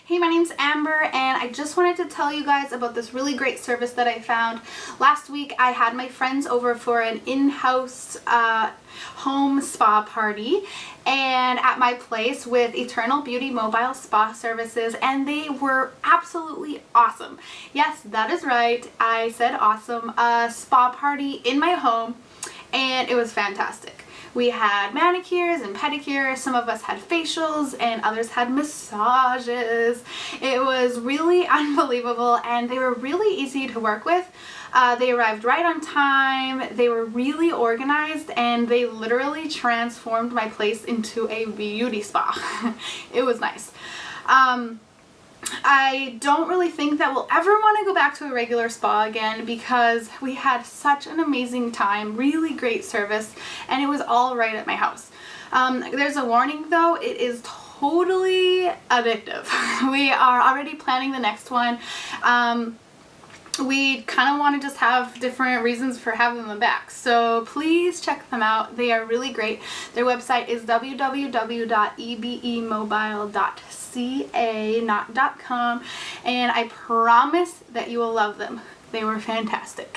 Hey, my name's Amber and I just wanted to tell you guys about this really great service that I found. Last week I had my friends over for an in-house home spa party and at my place with Eternal Beauty Mobile Spa Services, and they were absolutely awesome. Yes, that is right, I said awesome. A spa party in my home, and it was fantastic. We had manicures and pedicures, some of us had facials and others had massages. It was really unbelievable and they were really easy to work with. They arrived right on time, they were really organized, and they literally transformed my place into a beauty spa. It was nice. I don't really think that we'll ever want to go back to a regular spa again because we had such an amazing time, really great service, and it was all right at my house. There's a warning though, it is totally addictive. We are already planning the next one. We kind of want to just have different reasons for having them back, so please check them out. They are really great. Their website is www.ebemobile.ca, not .com, and I promise that you will love them. They were fantastic.